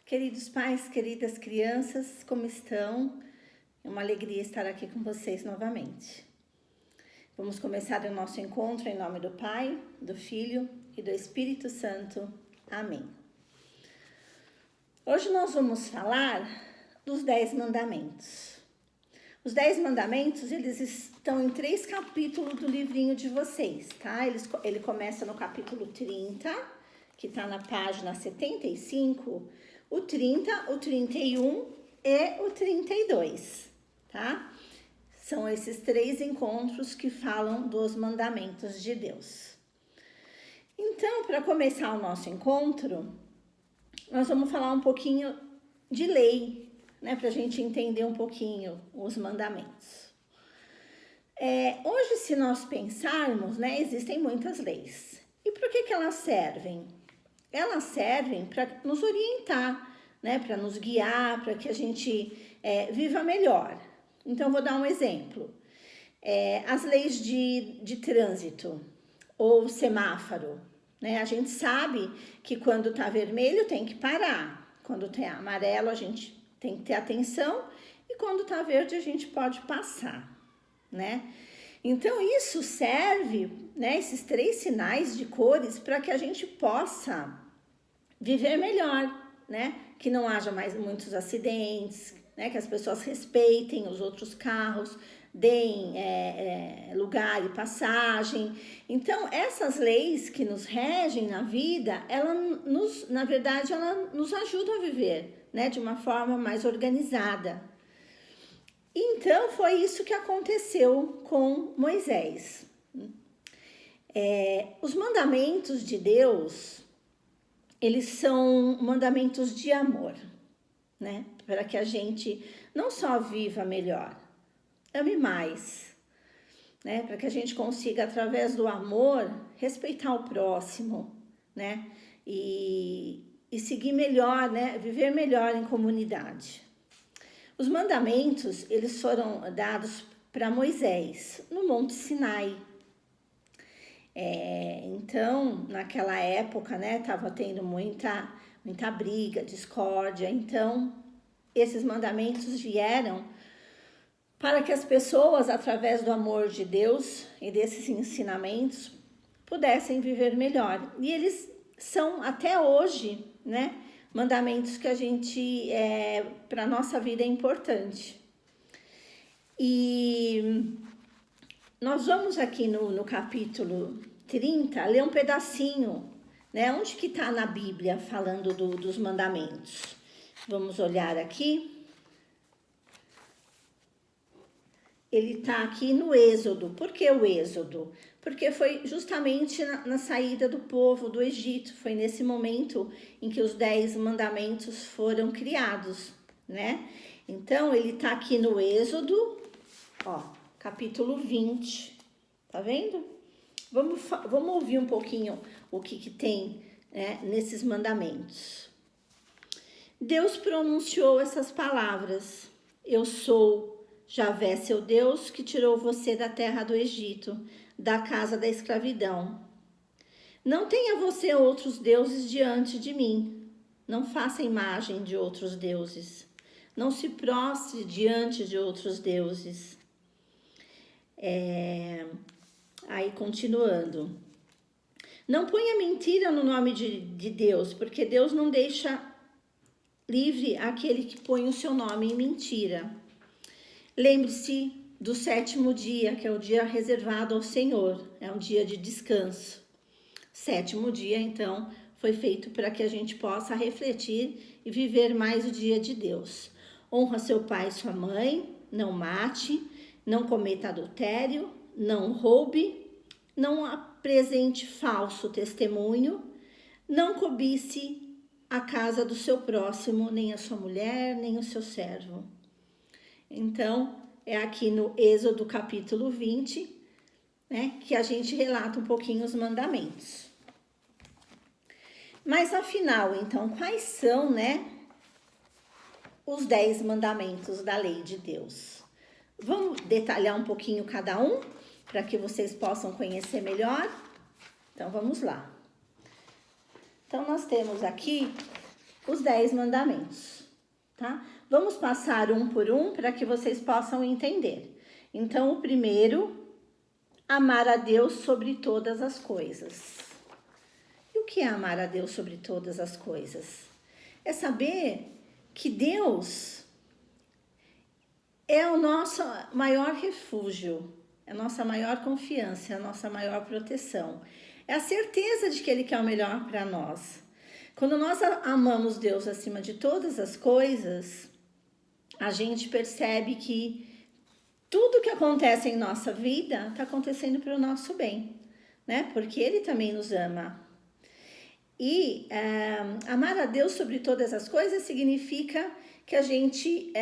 Queridos pais, queridas crianças, como estão? É uma alegria estar aqui com vocês novamente. Vamos começar o nosso encontro em nome do Pai, do Filho e do Espírito Santo. Amém. Hoje nós vamos falar dos 10 mandamentos. Os 10 mandamentos, eles estão em 3 capítulos do livrinho de vocês, tá? Ele começa no capítulo 30, que está na página 75, o 30, o 31 e o 32, tá? São esses 3 encontros que falam dos mandamentos de Deus. Então, para começar o nosso encontro, nós vamos falar um pouquinho de lei, né? Para a gente entender um pouquinho os mandamentos. Hoje, se nós pensarmos, né, existem muitas leis. E por que elas servem? Elas servem para nos orientar, né, para nos guiar, para que a gente viva melhor. Então, vou dar um exemplo. As leis de trânsito ou semáforo, né? A gente sabe que quando está vermelho tem que parar. Quando tem amarelo a gente tem que ter atenção e quando está verde a gente pode passar, né? Então, isso serve, né, esses 3 sinais de cores para que a gente possa viver melhor, né? Que não haja mais muitos acidentes, né? Que as pessoas respeitem os outros carros, deem lugar e passagem. Então, essas leis que nos regem na vida, na verdade, ela nos ajudam a viver, né? De uma forma mais organizada. Então, foi isso que aconteceu com Moisés. Os mandamentos de Deus, eles são mandamentos de amor, né? Para que a gente não só viva melhor, ame mais, né? Para que a gente consiga, através do amor, respeitar o próximo, né? E seguir melhor, né? Viver melhor em comunidade. Os mandamentos, eles foram dados para Moisés no Monte Sinai. Então, naquela época, né, estava tendo muita briga, discórdia. Então, esses mandamentos vieram para que as pessoas, através do amor de Deus e desses ensinamentos, pudessem viver melhor. E eles são, até hoje, né, mandamentos que a gente, para a nossa vida é importante. E nós vamos aqui no capítulo 30 ler um pedacinho, né? Onde que está na Bíblia falando dos mandamentos? Vamos olhar aqui. Ele está aqui no Êxodo. Por que o Êxodo? Porque foi justamente na saída do povo do Egito. Foi nesse momento em que os 10 mandamentos foram criados, né? Então, ele está aqui no Êxodo, ó, capítulo 20. Tá vendo? Vamos ouvir um pouquinho o que tem, né, nesses mandamentos. Deus pronunciou essas palavras. Eu sou Javé, seu Deus, que tirou você da terra do Egito, da casa da escravidão. Não tenha você outros deuses diante de mim. Não faça imagem de outros deuses. Não se prostre diante de outros deuses. Aí, continuando. Não ponha mentira no nome de Deus, porque Deus não deixa livre aquele que põe o seu nome em mentira. Lembre-se do 7º dia, que é o dia reservado ao Senhor, é um dia de descanso. 7º dia, então, foi feito para que a gente possa refletir e viver mais o dia de Deus. Honra seu pai e sua mãe, não mate, não cometa adultério, não roube, não apresente falso testemunho, não cobice a casa do seu próximo, nem a sua mulher, nem o seu servo. Então, é aqui no Êxodo capítulo 20, né, que a gente relata um pouquinho os mandamentos. Mas afinal, então, quais são, né, os 10 mandamentos da lei de Deus? Vamos detalhar um pouquinho cada um, para que vocês possam conhecer melhor? Então, vamos lá. Então, nós temos aqui os 10 mandamentos, tá? Vamos passar um por um para que vocês possam entender. Então, o primeiro, amar a Deus sobre todas as coisas. E o que é amar a Deus sobre todas as coisas? É saber que Deus é o nosso maior refúgio, é a nossa maior confiança, é a nossa maior proteção. É a certeza de que Ele quer o melhor para nós. Quando nós amamos Deus acima de todas as coisas, a gente percebe que tudo que acontece em nossa vida está acontecendo para o nosso bem, né? Porque Ele também nos ama. E amar a Deus sobre todas as coisas significa que a gente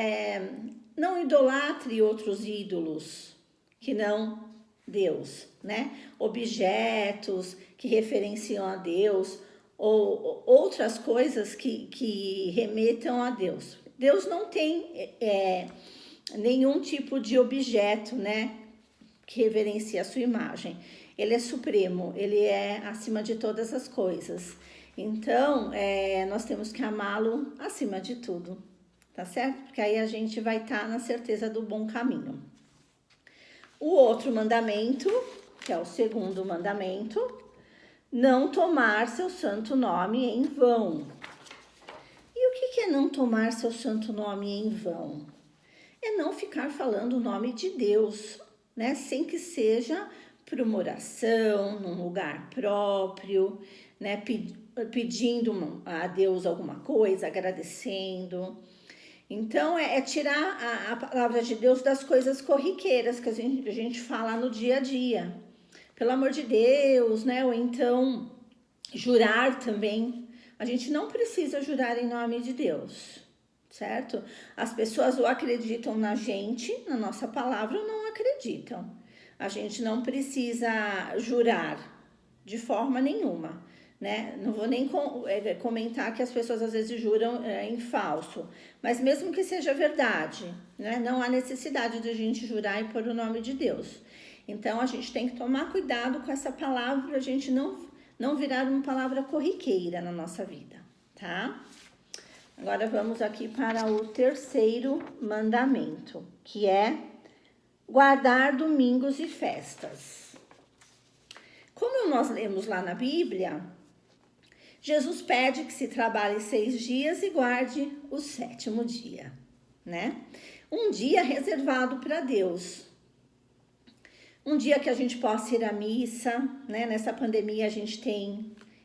não idolatre outros ídolos, que não Deus, né? Objetos que referenciam a Deus ou outras coisas que remetam a Deus. Deus não tem nenhum tipo de objeto, né, que reverencia a sua imagem. Ele é supremo, ele é acima de todas as coisas. Então, nós temos que amá-lo acima de tudo, tá certo? Porque aí a gente vai estar na certeza do bom caminho. O outro mandamento, que é o segundo mandamento, não tomar seu santo nome em vão. E o que é não tomar seu santo nome em vão? É não ficar falando o nome de Deus, né? Sem que seja por uma oração, num lugar próprio, né? Pedindo a Deus alguma coisa, agradecendo. Então, é tirar a palavra de Deus das coisas corriqueiras que a gente fala no dia a dia. Pelo amor de Deus, né? Ou então, jurar também. A gente não precisa jurar em nome de Deus, certo? As pessoas ou acreditam na gente, na nossa palavra, ou não acreditam. A gente não precisa jurar de forma nenhuma, né? Não vou nem comentar que as pessoas às vezes juram em falso, mas mesmo que seja verdade, né? Não há necessidade de a gente jurar e pôr o nome de Deus. Então, a gente tem que tomar cuidado com essa palavra para a gente não virar uma palavra corriqueira na nossa vida, tá? Agora vamos aqui para o terceiro mandamento, que é guardar domingos e festas. Como nós lemos lá na Bíblia, Jesus pede que se trabalhe 6 dias e guarde o 7º dia, né? Um dia reservado para Deus. Um dia que a gente possa ir à missa, né? Nessa pandemia a gente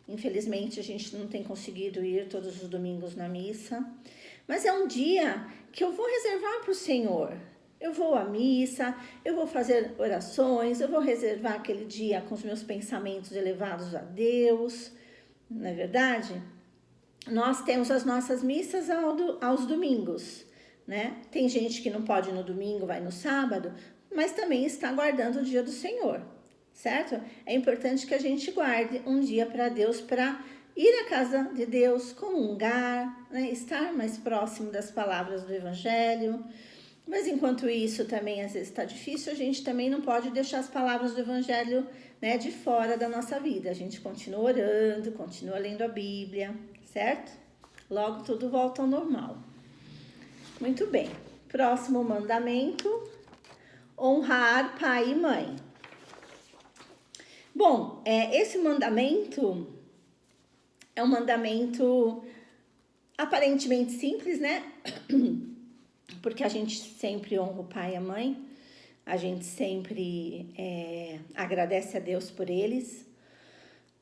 infelizmente, a gente não tem conseguido ir todos os domingos na missa. Mas é um dia que eu vou reservar para o Senhor. Eu vou à missa, eu vou fazer orações, eu vou reservar aquele dia com os meus pensamentos elevados a Deus. Não é verdade? Nós temos as nossas missas aos domingos, né? Tem gente que não pode ir no domingo, vai no sábado, mas também está guardando o dia do Senhor, certo? É importante que a gente guarde um dia para Deus, para ir à casa de Deus, comungar, né? Estar mais próximo das palavras do Evangelho. Mas enquanto isso também às vezes está difícil, a gente também não pode deixar as palavras do Evangelho, né, de fora da nossa vida. A gente continua orando, continua lendo a Bíblia, certo? Logo tudo volta ao normal. Muito bem. Próximo mandamento: honrar pai e mãe. Bom, esse mandamento é um mandamento aparentemente simples, né? Porque a gente sempre honra o pai e a mãe, a gente sempre agradece a Deus por eles,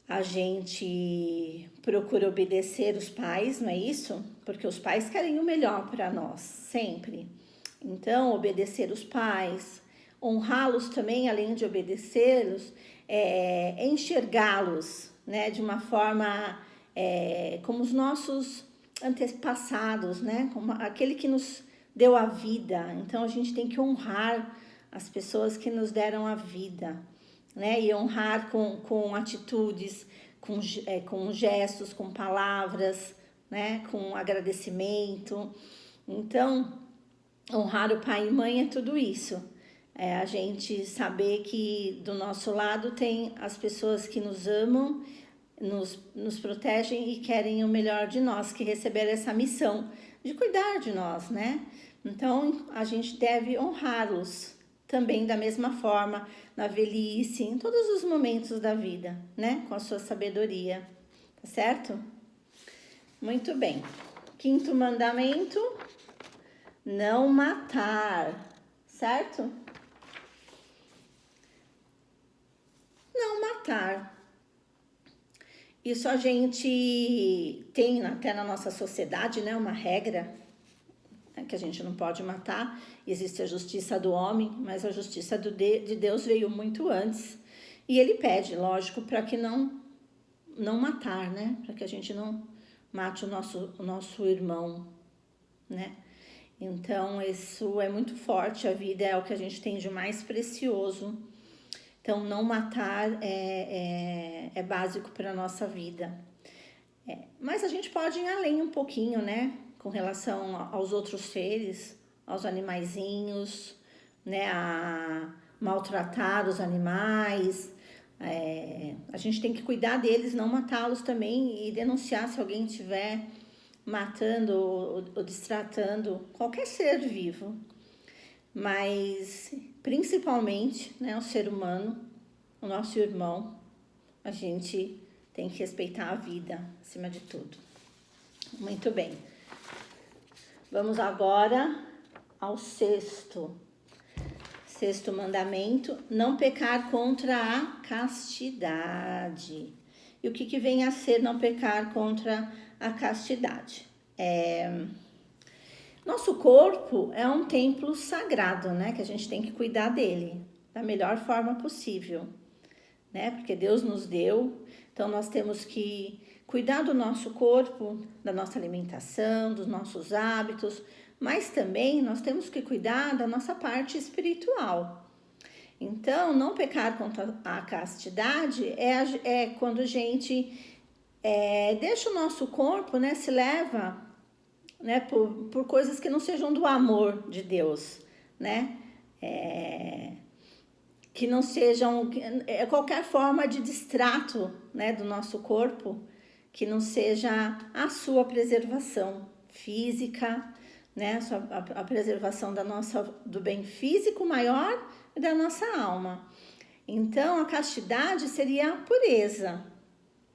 a gente procura obedecer os pais, não é isso? Porque os pais querem o melhor para nós, sempre. Então, obedecer os pais, honrá-los também, além de obedecê-los, enxergá-los, né, de uma forma como os nossos antepassados, né, como aquele que nos deu a vida. Então, a gente tem que honrar as pessoas que nos deram a vida, né, e honrar com atitudes, com gestos, com palavras, né, com agradecimento. Então, honrar o pai e mãe é tudo isso. A gente saber que do nosso lado tem as pessoas que nos amam, nos protegem e querem o melhor de nós, que receberam essa missão de cuidar de nós, né? Então, a gente deve honrá-los também da mesma forma, na velhice, em todos os momentos da vida, né? Com a sua sabedoria, tá certo? Muito bem. 5º mandamento, não matar, certo? Não matar. Isso a gente tem até na nossa sociedade, né? Uma regra, né, que a gente não pode matar. Existe a justiça do homem, mas a justiça de Deus veio muito antes. E ele pede, lógico, para que não matar, né? Para que a gente não mate o nosso irmão, né? Então, isso é muito forte. A vida é o que a gente tem de mais precioso. Então, não matar é básico para a nossa vida. Mas a gente pode ir além um pouquinho, né? Com relação aos outros seres, aos animaizinhos, né? A maltratar os animais. A gente tem que cuidar deles, não matá-los também e denunciar se alguém estiver matando ou destratando qualquer ser vivo. Mas principalmente, né, o ser humano, o nosso irmão, a gente tem que respeitar a vida acima de tudo. Muito bem. Vamos agora ao 6º mandamento, não pecar contra a castidade. E o que vem a ser não pecar contra a castidade? Nosso corpo é um templo sagrado, né? Que a gente tem que cuidar dele da melhor forma possível, né? Porque Deus nos deu, então nós temos que cuidar do nosso corpo, da nossa alimentação, dos nossos hábitos, mas também nós temos que cuidar da nossa parte espiritual. Então, não pecar contra a castidade é quando a gente deixa o nosso corpo, né? Se leva, né, por coisas que não sejam do amor de Deus, né? Que não sejam qualquer forma de distrato, né, do nosso corpo, que não seja a sua preservação física, né, a preservação do bem físico maior e da nossa alma. Então, a castidade seria a pureza,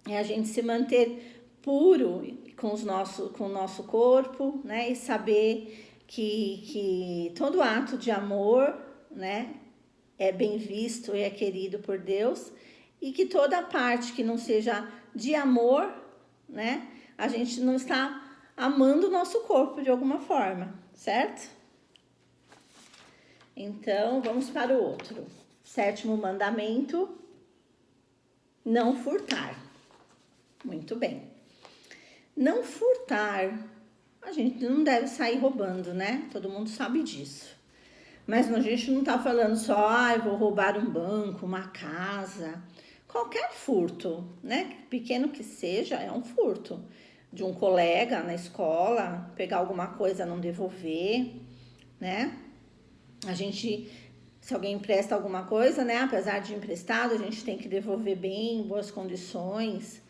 é a gente se manter puro com o nosso corpo, né? E saber que todo ato de amor, né, é bem visto e é querido por Deus, e que toda parte que não seja de amor, né, a gente não está amando o nosso corpo de alguma forma, certo? Então, vamos para o outro. 7º mandamento, não furtar. Muito bem. Não furtar, a gente não deve sair roubando, né? Todo mundo sabe disso. Mas a gente não tá falando só, vou roubar um banco, uma casa. Qualquer furto, né? Pequeno que seja, é um furto. De um colega na escola, pegar alguma coisa, não devolver, né? A gente, se alguém empresta alguma coisa, né? Apesar de emprestado, a gente tem que devolver bem, em boas condições.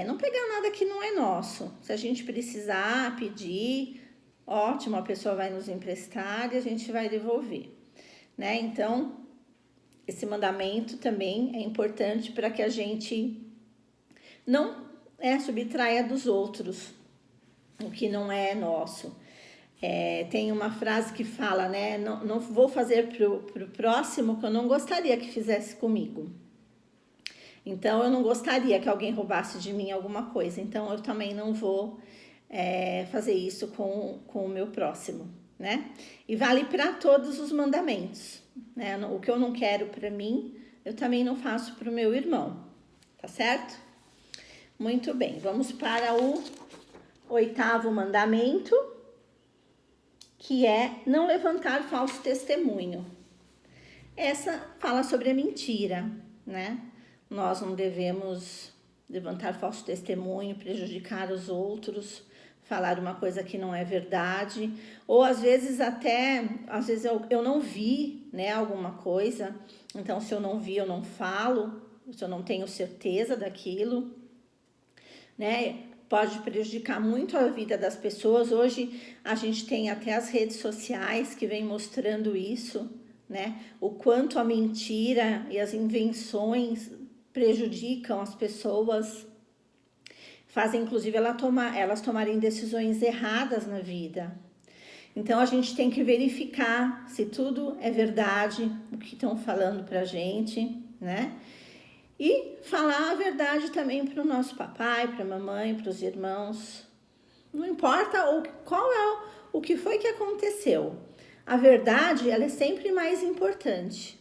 Não pegar nada que não é nosso. Se a gente precisar, pedir, ótimo, a pessoa vai nos emprestar e a gente vai devolver, né? Então, esse mandamento também é importante para que a gente não subtraia dos outros o que não é nosso. Tem uma frase que fala, né? Não vou fazer pro próximo o que eu não gostaria que fizesse comigo. Então, eu não gostaria que alguém roubasse de mim alguma coisa. Então, eu também não vou fazer isso com o meu próximo, né? E vale para todos os mandamentos, né? O que eu não quero para mim, eu também não faço para o meu irmão, tá certo? Muito bem, vamos para o 8º mandamento, que é não levantar falso testemunho. Essa fala sobre a mentira, né? Nós não devemos levantar falso testemunho, prejudicar os outros, falar uma coisa que não é verdade, ou às vezes eu não vi, né, alguma coisa, então se eu não vi, eu não falo, se eu não tenho certeza daquilo, né? Pode prejudicar muito a vida das pessoas. Hoje a gente tem até as redes sociais que vem mostrando isso, né? O quanto a mentira e as invenções prejudicam as pessoas, fazem inclusive elas tomarem decisões erradas na vida. Então a gente tem que verificar se tudo é verdade, o que estão falando pra gente, né? E falar a verdade também para o nosso papai, para a mamãe, para os irmãos. Não importa qual é o que foi que aconteceu. A verdade, ela é sempre mais importante,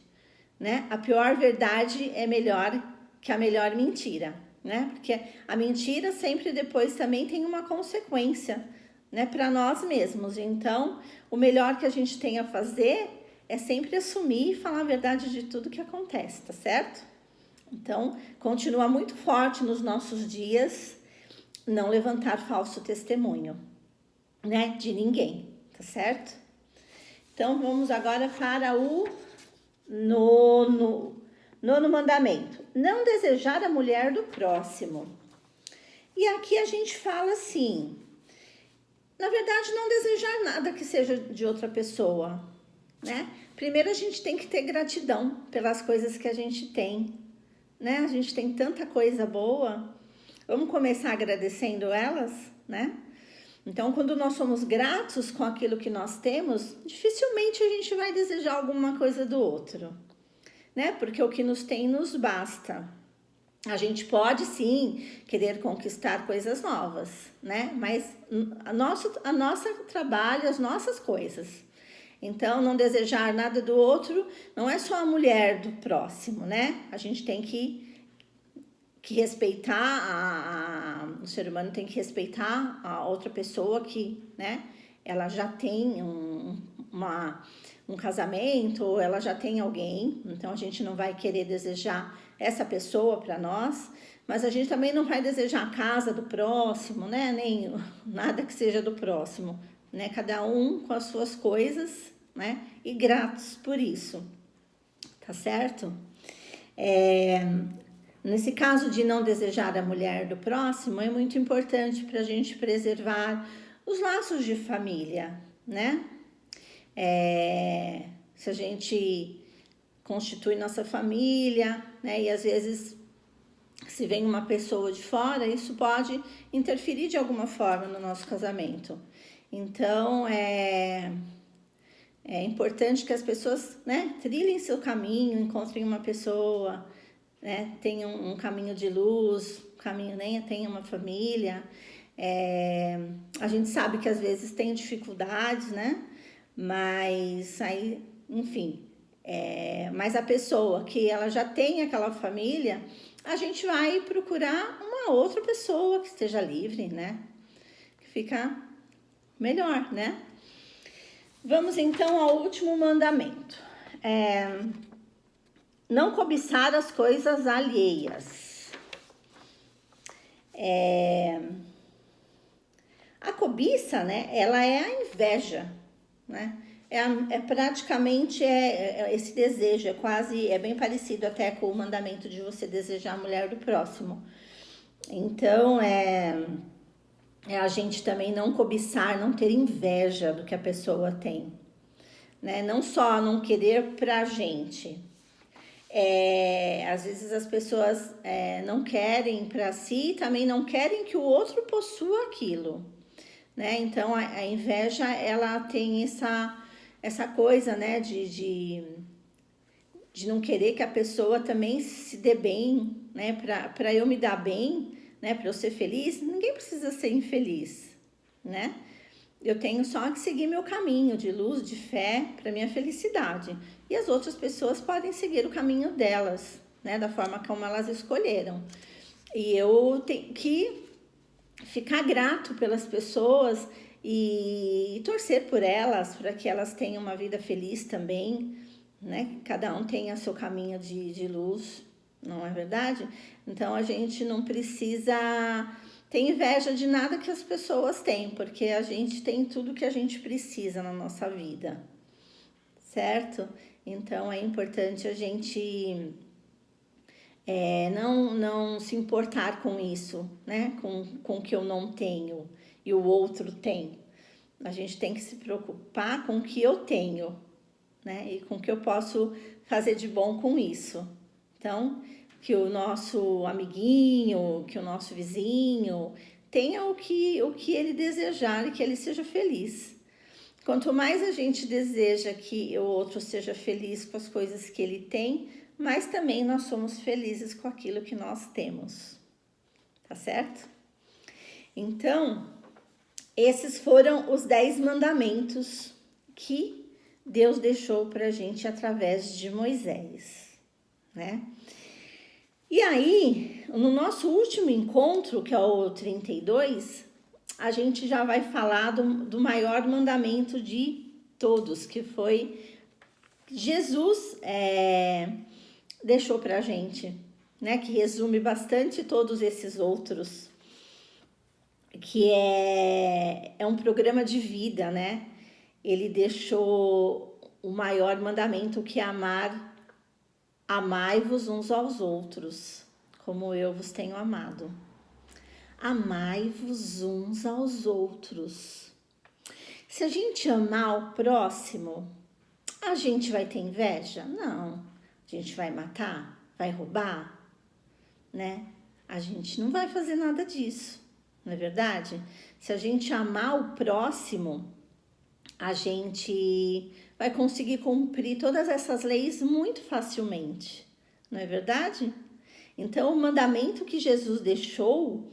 né? A pior verdade é melhor que a melhor mentira, né? Porque a mentira sempre depois também tem uma consequência, né? Para nós mesmos. Então, o melhor que a gente tem a fazer é sempre assumir e falar a verdade de tudo que acontece, tá certo? Então, continua muito forte nos nossos dias não levantar falso testemunho, né, de ninguém, tá certo? Então, vamos agora para o nono mandamento. Não desejar a mulher do próximo. E aqui a gente fala assim, na verdade, não desejar nada que seja de outra pessoa, né? Primeiro a gente tem que ter gratidão pelas coisas que a gente tem, né? A gente tem tanta coisa boa, vamos começar agradecendo elas, né? Então, quando nós somos gratos com aquilo que nós temos, dificilmente a gente vai desejar alguma coisa do outro, né? Porque o que nos tem nos basta. A gente pode sim querer conquistar coisas novas, né? Mas a nossa trabalho, as nossas coisas. Então, não desejar nada do outro não é só a mulher do próximo, né? A gente tem que respeitar, o ser humano tem que respeitar a outra pessoa que, né? Ela já tem um casamento, ou ela já tem alguém, então a gente não vai querer desejar essa pessoa para nós, mas a gente também não vai desejar a casa do próximo, né? Nem nada que seja do próximo, né? Cada um com as suas coisas, né? E gratos por isso, tá certo? Nesse caso de não desejar a mulher do próximo, é muito importante para a gente preservar os laços de família, né? Se a gente constitui nossa família, né? E às vezes, se vem uma pessoa de fora, isso pode interferir de alguma forma no nosso casamento. Então, é importante que as pessoas, né, trilhem seu caminho, encontrem uma pessoa, né, tenham um caminho de luz, tenham uma família. A gente sabe que às vezes tem dificuldades, né? Mas aí, enfim, mas a pessoa que ela já tem aquela família, a gente vai procurar uma outra pessoa que esteja livre, né? Que fica melhor, né? Vamos então ao último mandamento. Não cobiçar as coisas alheias. A cobiça, né? Ela é a inveja, né? Praticamente esse desejo, é bem parecido até com o mandamento de você desejar a mulher do próximo. Então, a gente também não cobiçar, não ter inveja do que a pessoa tem, né? Não só não querer pra gente. Às vezes as pessoas não querem para si, também não querem que o outro possua aquilo, né? Então a inveja, ela tem essa coisa, né, de não querer que a pessoa também se dê bem, né? Para eu me dar bem, né? Para eu ser feliz, ninguém precisa ser infeliz, né? Eu tenho só que seguir meu caminho de luz, de fé, para minha felicidade. E as outras pessoas podem seguir o caminho delas, né? Da forma como elas escolheram. E eu tenho que ficar grato pelas pessoas e torcer por elas, para que elas tenham uma vida feliz também, né? Cada um tenha seu caminho de luz, não é verdade? Então a gente não precisa ter inveja de nada que as pessoas têm, porque a gente tem tudo que a gente precisa na nossa vida, certo? Então é importante a gente não se importar com isso, né? Com o que eu não tenho e o outro tem. A gente tem que se preocupar com o que eu tenho, né? E com o que eu posso fazer de bom com isso. Então, que o nosso amiguinho, que o nosso vizinho tenha o que ele desejar e que ele seja feliz. Quanto mais a gente deseja que o outro seja feliz com as coisas que ele tem, mais também nós somos felizes com aquilo que nós temos. Tá certo? Então, esses foram os 10 mandamentos que Deus deixou pra gente através de Moisés, né? E aí, no nosso último encontro, que é o 32, a gente já vai falar do maior mandamento de todos, que foi Jesus deixou pra gente, né? Que resume bastante todos esses outros, que é um programa de vida, né? Ele deixou o maior mandamento, que é amai-vos uns aos outros, como eu vos tenho amado. Amai-vos uns aos outros. Se a gente amar o próximo, a gente vai ter inveja? Não. A gente vai matar? Vai roubar? Né? A gente não vai fazer nada disso, não é verdade? Se a gente amar o próximo, a gente vai conseguir cumprir todas essas leis muito facilmente, não é verdade? Então, o mandamento que Jesus deixou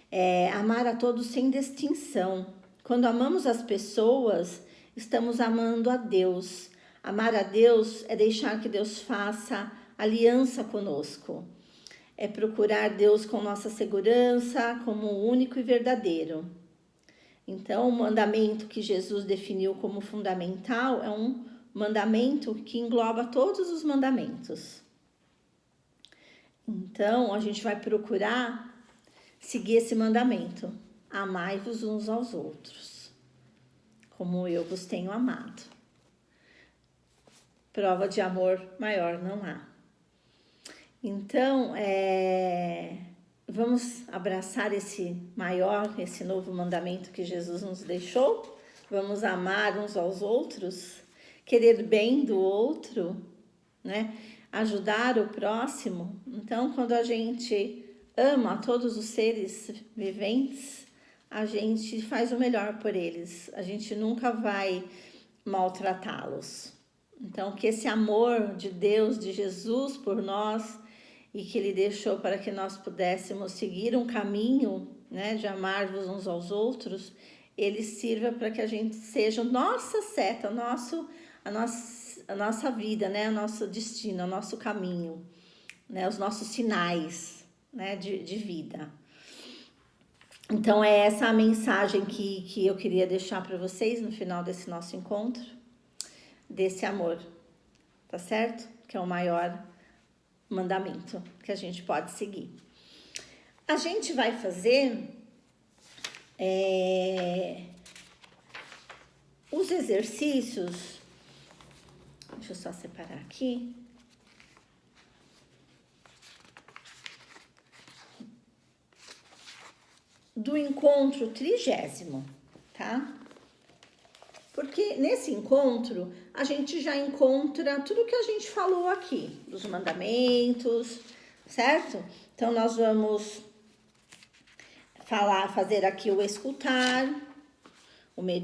é amar a todos sem distinção. Quando amamos as pessoas, estamos amando a Deus. Amar a Deus é deixar que Deus faça aliança conosco. É procurar Deus com nossa segurança como único e verdadeiro. Então, o mandamento que Jesus definiu como fundamental é um mandamento que engloba todos os mandamentos. Então, a gente vai procurar seguir esse mandamento. Amai-vos uns aos outros, como eu vos tenho amado. Prova de amor maior não há. Então, vamos abraçar esse novo mandamento que Jesus nos deixou. Vamos amar uns aos outros, querer bem do outro, né? Ajudar o próximo. Então, quando a gente ama todos os seres viventes, a gente faz o melhor por eles. A gente nunca vai maltratá-los. Então, que esse amor de Deus, de Jesus por nós, e que Ele deixou para que nós pudéssemos seguir um caminho, né, de amar-vos uns aos outros, Ele sirva para que a gente seja nossa seta, a nossa vida, né, o nosso destino, o nosso caminho, né, os nossos sinais, né, de vida. Então, é essa a mensagem que eu queria deixar para vocês no final desse nosso encontro, desse amor, tá certo? Que é o maior mandamento que a gente pode seguir. A gente vai fazer os exercícios. Deixa eu só separar aqui. Do encontro 30º, tá? Porque nesse encontro a gente já encontra tudo que a gente falou aqui, dos mandamentos, certo? Então nós vamos fazer aqui o escutar, o meditar.